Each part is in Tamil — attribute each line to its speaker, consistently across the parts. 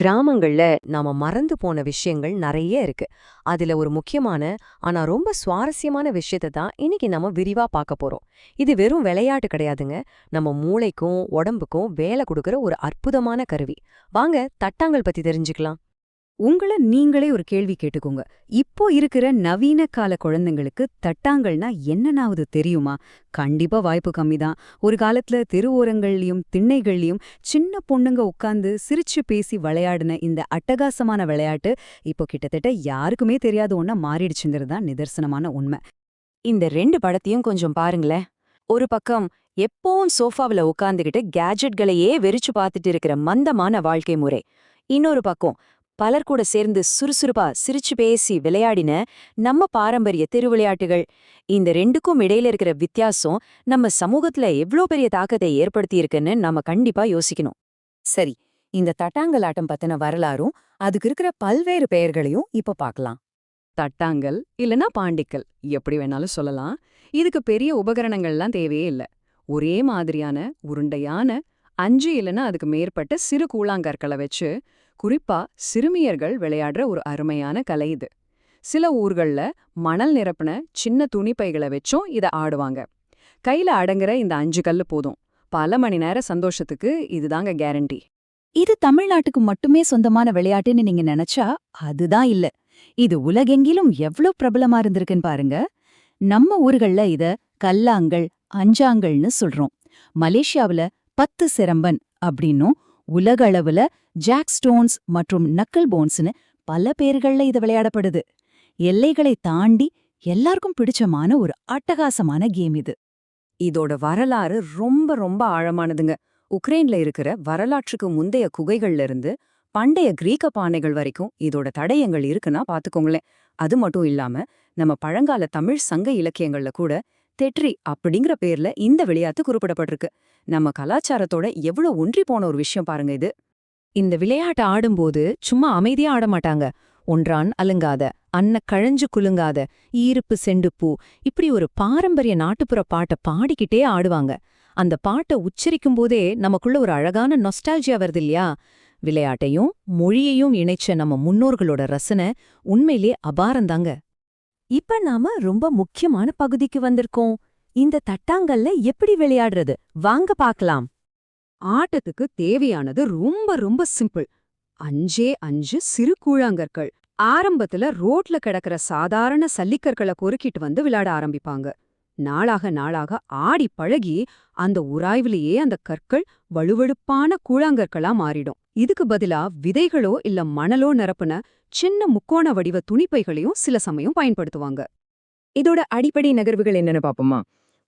Speaker 1: கிராமங்கள்ல நாம மறந்து போன விஷயங்கள் நிறைய இருக்கு. அதுல ஒரு முக்கியமான ஆனா ரொம்ப சுவாரஸ்யமான விஷயத்தை தான் இன்னைக்கு நம்ம விரிவா பார்க்க போறோம். இது வெறும் விளையாட்டு கிடையாதுங்க. நம்ம மூளைக்கும் உடம்புக்கும் வேலை கொடுக்கிற ஒரு அற்புதமான கருவி. வாங்க தட்டாங்கள் பத்தி தெரிஞ்சுக்கலாம்.
Speaker 2: உங்கள நீங்களே ஒரு கேள்வி கேட்டுக்கோங்க. இப்போ இருக்கிற நவீன கால குழந்தைங்களுக்கு தட்டாங்கள்னா என்னன்னாவது தெரியுமா? கண்டிப்பா வாய்ப்பு கம்மிதான். ஒரு காலத்துல தெருவோரங்கள்லயும் திண்ணைகள்லயும் சின்ன பொண்ணுங்க உட்கார்ந்து சிரிச்சு பேசி விளையாடின இந்த அட்டகாசமான விளையாட்டு இப்போ கிட்டத்தட்ட யாருக்குமே தெரியாத ஒண்ணா மாறிடுச்சுங்கிறது தான் நிதர்சனமான உண்மை.
Speaker 1: இந்த ரெண்டு படத்தையும் கொஞ்சம் பாருங்களேன். ஒரு பக்கம் எப்பவும் சோஃபாவுல உட்கார்ந்துகிட்டு கேஜெட்களையே வெறிச்சு பார்த்துட்டு இருக்கிற மந்தமான வாழ்க்கை முறை. இன்னொரு பக்கம் பலர் கூட சேர்ந்து சுறுசுறுப்பா சிரிச்சு பேசி விளையாடின நம்ம பாரம்பரிய திருவிளையாட்டுகள். இந்த ரெண்டுக்கும் இடையில இருக்கிற வித்தியாசம் நம்ம சமூகத்துல எவ்ளோ பெரிய தாக்கத்தை ஏற்படுத்தியிருக்குன்னு நாம கண்டிப்பா யோசிக்கணும். சரி, இந்த தட்டாங்கலாட்டம் பத்தின வரலாறும் அதுக்கு இருக்கிற பல்வேறு பெயர்களையும் இப்ப பார்க்கலாம்.
Speaker 2: தட்டாங்கல் இல்லனா பாண்டிக்கல் எப்படி வேணாலும் சொல்லலாம். இதுக்கு பெரிய உபகரணங்கள்லாம் தேவையே இல்ல. ஒரே மாதிரியான உருண்டையான 5 இல்லனா அதுக்கு மேற்பட்ட சிறு கூழாங்கற்களை வச்சு குறிப்பா சிறுமியர்கள் விளையாடுற ஒரு அருமையான கலை இது. சில ஊர்கள்ல மணல் நிரப்புன சின்ன துணிப்பைகளை வச்சும் இத ஆடுவாங்க. கையில அடங்குற இந்த 5 கல்லு போதும். பல மணி நேர சந்தோஷத்துக்கு இதுதாங்க கேரண்டி.
Speaker 3: இது தமிழ்நாட்டுக்கு மட்டுமே சொந்தமான விளையாட்டுன்னு நீங்க நினைச்சா அதுதான் இல்ல. இது உலகெங்கிலும் எவ்ளோ பிரபலமா இருந்திருக்குன்னு பாருங்க. நம்ம ஊர்கள்ல இத கல்லாங்கல், அஞ்சாங்கல்னு சொல்றோம். மலேசியாவுல 10 சிரம்பன் அப்படின்னும், உலக அளவுல ஜாக் ஸ்டோன்ஸ் மற்றும் நக்கல் போன்ஸ்னு பல பேர்கள்ல இது விளையாடப்படுது. எல்லைகளை தாண்டி எல்லாருக்கும் பிடிச்சமான ஒரு அட்டகாசமான கேம் இது.
Speaker 1: இதோட வரலாறு ரொம்ப ரொம்ப ஆழமானதுங்க. உக்ரைன்ல இருக்கிற வரலாற்றுக்கு முந்தைய குகைகள்ல இருந்து பண்டைய கிரீக்க பானைகள் வரைக்கும் இதோட தடயங்கள் இருக்குன்னா பாத்துக்கோங்களேன். அது மட்டும் இல்லாம நம்ம பழங்கால தமிழ் சங்க இலக்கியங்கள்ல கூட தெட்ரி அப்படிங்கிற பேர்ல இந்த விளையாட்டு குறிப்பிடப்பட்டிருக்கு. நம்ம கலாச்சாரத்தோட எவ்வளவு ஒன்றி போன ஒரு விஷயம் பாருங்க இது. இந்த விளையாட்டு ஆடும்போது சும்மா அமைதியா ஆட மாட்டாங்க. ஒன்றான் அலுங்காத, அன்ன கழஞ்சு குலுங்காத, ஈருப்பு செண்டுப்பூ, இப்படி ஒரு பாரம்பரிய நாட்டுப்புற பாட்டை பாடிக்கிட்டே ஆடுவாங்க. அந்த பாட்டை உச்சரிக்கும் போதே நமக்குள்ள ஒரு அழகான நொஸ்டால்ஜியா வருது இல்லையா? விளையாட்டையும் மொழியையும் இணைச்ச நம்ம முன்னோர்களோட ரசனை உண்மையிலே அபாரந்தாங்க. இப்ப நாம ரொம்ப முக்கியமான பகுதிக்கு வந்திருக்கோம். இந்த தட்டாங்கல்ல எப்படி விளையாடுறது வாங்க பாக்கலாம்.
Speaker 2: ஆட்டத்துக்கு தேவையானது ரொம்ப ரொம்ப சிம்பிள். 5 சிறு கூழாங்கற்கள். ஆரம்பத்துல ரோட்ல கிடக்கிற சாதாரண சல்லிக்கற்களை பொறுக்கிட்டு வந்து விளையாட ஆரம்பிப்பாங்க. நாளாக நாளாக ஆடி பழகி அந்த உராய்விலேயே அந்த கற்கள் வழுவழுப்பான கூழாங்கற்களா மாறிடும். இதுக்கு பதிலா விதைகளோ இல்ல மணலோ நிரப்புன சின்ன முக்கோண வடிவ துணிப்பைகளையும் சில சமயம் பயன்படுத்துவாங்க.
Speaker 1: இதோட அடிப்படை நகர்வுகள் என்னன்னு பாப்போமா?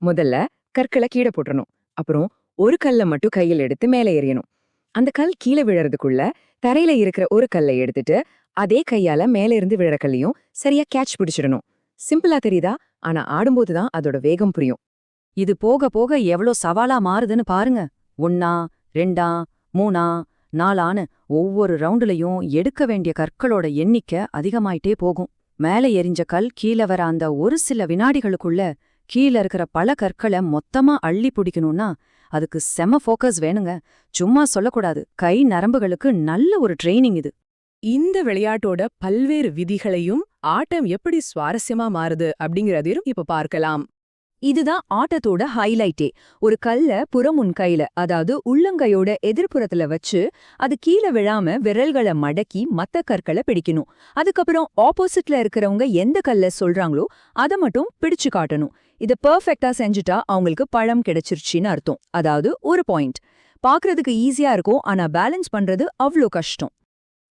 Speaker 1: முதல்ல கற்களை கீழே போட்டுறணும். அப்புறம் ஒரு கல்லை மட்டும் கையில் எடுத்து மேலே எறியணும். அந்த கல் கீழே விழறதுக்குள்ள தரையில இருக்கிற ஒரு கல்லை எடுத்துட்டு அதே கையால மேல இருந்து விழற கல்லையும் சரியா கேட்ச் பிடிச்சிடணும். சிம்பிளா தெரியுதா? ஆனா ஆடும்போதுதான் அதோட வேகம் புரியும். இது போக போக எவ்வளோ சவாலா மாறுதுன்னு பாருங்க. 1, 2, 3, 4 ஒவ்வொரு ரவுண்டுலையும் எடுக்க வேண்டிய கற்களோட எண்ணிக்கை அதிகமாயிட்டே போகும். மேல எரிஞ்ச கல் கீழே வர அந்த ஒரு சில வினாடிகளுக்குள்ள கீழ இருக்கிற பல கற்களை மொத்தமா அள்ளி பிடிக்கணும்னா அதுக்கு செம ஃபோக்கஸ் வேணுங்க. சும்மா சொல்லக்கூடாது. கை நரம்புகளுக்கு நல்ல ஒரு ட்ரெய்னிங் இது.
Speaker 4: இந்த விளையாட்டோட பல்வேறு விதிகளையும் ஆட்டம் எப்படி சுவாரஸ்யமா மாறுது அப்படிங்கறதையும் இப்ப பார்க்கலாம்.
Speaker 1: இதுதான் ஆட்டத்தோட ஹைலைட்டே. ஒரு கல்ல புறமுன் கையில, அதாவது உள்ளங்கையோட எதிர்ப்புறத்துல வச்சு அது கீழே விழாம விரல்களை மடக்கி மத்த கற்களை பிடிக்கணும். அதுக்கப்புறம் ஆப்போசிட்ல இருக்கிறவங்க எந்த கல்ல சொல்றாங்களோ அதை மட்டும் பிடிச்சு காட்டணும். இதை பெர்ஃபெக்டா செஞ்சுட்டா அவங்களுக்கு பழம் கிடைச்சிருச்சின்னு அர்த்தம். அதாவது ஒரு பாயிண்ட். பாக்குறதுக்கு ஈஸியா இருக்கும், ஆனா பேலன்ஸ் பண்றது அவ்ளோ கஷ்டம்.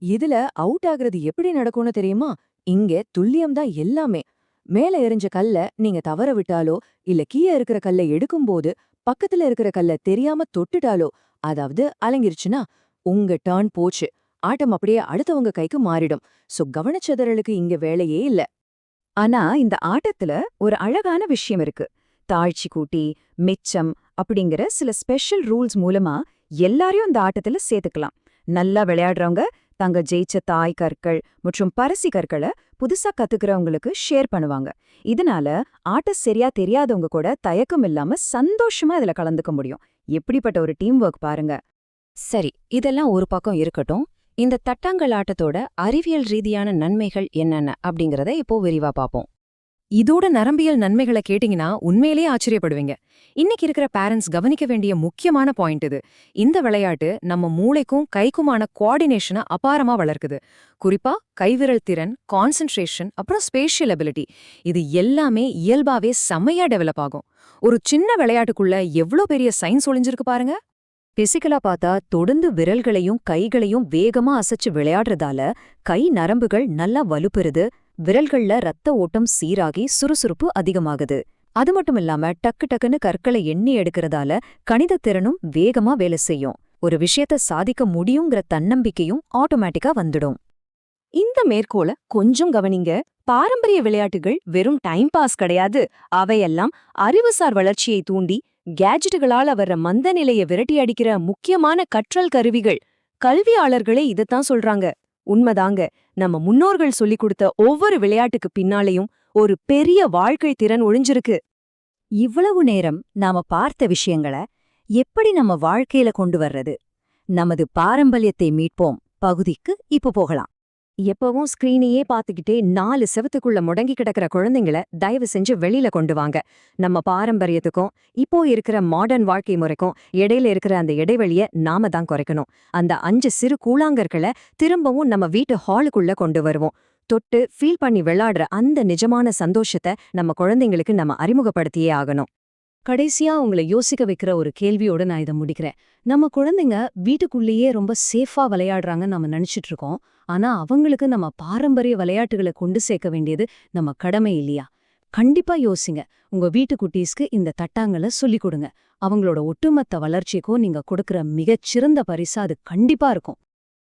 Speaker 1: இதுல அவுட் ஆகுறது எப்படி நடக்கும்னு தெரியுமா? இங்க துல்லியம்தான் எல்லாமே. மேல எரிஞ்ச கல்ல நீங்க தவற விட்டாலோ இல்ல கீழே இருக்கிற கல்லை எடுக்கும்போது பக்கத்துல இருக்கிற கல்ல தெரியாம தொட்டுட்டாலோ, அதாவது அலங்கிருச்சுன்னா உங்க டர்ன் போச்சு. ஆட்டம் அப்படியே அடுத்தவங்க கைக்கு மாறிடும். சோ கவனச்சிதறலுக்கு இங்க வேலையே இல்ல. ஆனா இந்த ஆட்டத்துல ஒரு அழகான விஷயம் இருக்கு. தாழ்ச்சி கூட்டி, மிச்சம் அப்படிங்கிற சில ஸ்பெஷல் ரூல்ஸ் மூலமா எல்லாரையும் இந்த ஆட்டத்துல சேர்த்துக்கலாம். நல்லா விளையாடுறவங்க தங்க ஜெயிச்ச தாய் கற்கள் மற்றும் பரிசு கற்களை புதுசா கத்துக்கிறவங்களுக்கு ஷேர் பண்ணுவாங்க. இதனால ஆட்ட சரியா தெரியாதவங்க கூட தயக்கம் இல்லாம சந்தோஷமா இதுல கலந்துக்க முடியும். எப்படிப்பட்ட ஒரு டீம் ஒர்க் பாருங்க. சரி, இதெல்லாம் ஒரு பக்கம் இருக்கட்டும்.
Speaker 5: இந்த தட்டாங்கல் ஆட்டத்தோட அறிவியல் ரீதியான நன்மைகள் என்னென்ன அப்படிங்கறத இப்போ விரிவா பார்ப்போம்.
Speaker 2: இதோட நரம்பியல் நன்மைகளை கேட்டீங்கன்னா உண்மையிலேயே ஆச்சரியப்படுவீங்க. இன்னைக்கு இருக்கிற பேரண்ட்ஸ் கவனிக்க வேண்டிய முக்கியமான பாயிண்ட் இது. இந்த விளையாட்டு நம்ம மூளைக்கும் கைக்குமான கோஆர்டினேஷனை அபாரமா வளர்க்குது. குறிப்பா கைவிரல் திறன், கான்சென்ட்ரேஷன், அப்புறம் ஸ்பேஷியல் எபிலிட்டி, இது எல்லாமே இயல்பாவே செம்மையா டெவலப் ஆகும். ஒரு சின்ன விளையாட்டுக்குள்ள எவ்ளோ பெரிய சயின்ஸ் ஒளிஞ்சிருக்கு பாருங்க.
Speaker 5: பிசிக்கலா பார்த்தா தொடர்ந்து விரல்களையும் கைகளையும் வேகமா அசைச்சு விளையாடுறதால கை நரம்புகள் நல்லா வலுப்பெறுது, விரல்கள்ல ரத்த ஓட்டம் சீராகி சுறுசுறுப்பு அதிகமாகுது. அது மட்டும் இல்லாம டக்கு டக்குன்னு கற்களை எண்ணி எடுக்கிறதால கணிதத் திறனும் வேகமா வேலை செய்யும். ஒரு விஷயத்த சாதிக்க முடியுங்கிற தன்னம்பிக்கையும் ஆட்டோமேட்டிக்கா வந்துடும்.
Speaker 3: இந்த மேற்கோள கொஞ்சம் கவனிங்க. பாரம்பரிய விளையாட்டுகள் வெறும் டைம் பாஸ் கிடையாது. அவையெல்லாம் அறிவுசார் வளர்ச்சியை தூண்டி கேஜெட்டுகளால வர்ற மந்த நிலையை விரட்டி அடிக்கிற முக்கியமான கற்றல் கருவிகள். கல்வியாளர்களே இதத்தான் சொல்றாங்க. உண்மைதாங்க. நம்ம முன்னோர்கள் சொல்லிக் கொடுத்த ஒவ்வொரு விளையாட்டுக்கு பின்னாலேயும் ஒரு பெரிய வாழ்க்கை திறன் ஒளிஞ்சிருக்கு.
Speaker 5: இவ்வளவு நேரம் நாம பார்த்த விஷயங்களை எப்படி நம்ம வாழ்க்கையில கொண்டு வர்றது? நமது பாரம்பரியத்தை மீட்போம் பகுதிக்கு இப்ப போகலாம்.
Speaker 2: எப்பவும் ஸ்கிரீனையே பார்த்துக்கிட்டே 4 செவத்துக்குள்ள முடங்கி கிடக்கிற குழந்தைங்களை தயவு செஞ்சு வெளியில கொண்டு வாங்க. நம்ம பாரம்பரியத்துக்கும் இப்போ இருக்கிற மாடர்ன் வாழ்க்கை முறைக்கும் இடையில இருக்கிற அந்த இடைவெளியை நாம தான் குறைக்கணும். அந்த 5 சிறு கூழாங்கற்களை திரும்பவும் நம்ம வீட்டு ஹாலுக்குள்ள கொண்டு வருவோம். தொட்டு ஃபீல் பண்ணி விளையாடுற அந்த நிஜமான சந்தோஷத்தை நம்ம குழந்தைங்களுக்கு நம்ம அறிமுகப்படுத்தியே ஆகணும்.
Speaker 3: கடைசியா உங்களை யோசிக்க வைக்கிற ஒரு கேள்வியோட நான் இதை முடிக்கிறேன். நம்ம குழந்தைங்க வீட்டுக்குள்ளேயே ரொம்ப சேஃபா விளையாடுறாங்கன்னு நம்ம நினைச்சிட்டு இருக்கோம். ஆனா அவங்களுக்கு நம்ம பாரம்பரிய விளையாட்டுகளை கொண்டு சேர்க்க வேண்டியது நம்ம கடமை இல்லையா? கண்டிப்பா யோசிங்க. உங்க வீட்டு குட்டீஸ்க்கு இந்த தட்டாங்களை சொல்லிக் கொடுங்க. அவங்களோட ஒட்டுமொத்த வளர்ச்சிக்கும் நீங்க கொடுக்கிற மிகச்சிறந்த பரிசா அது கண்டிப்பா இருக்கும்.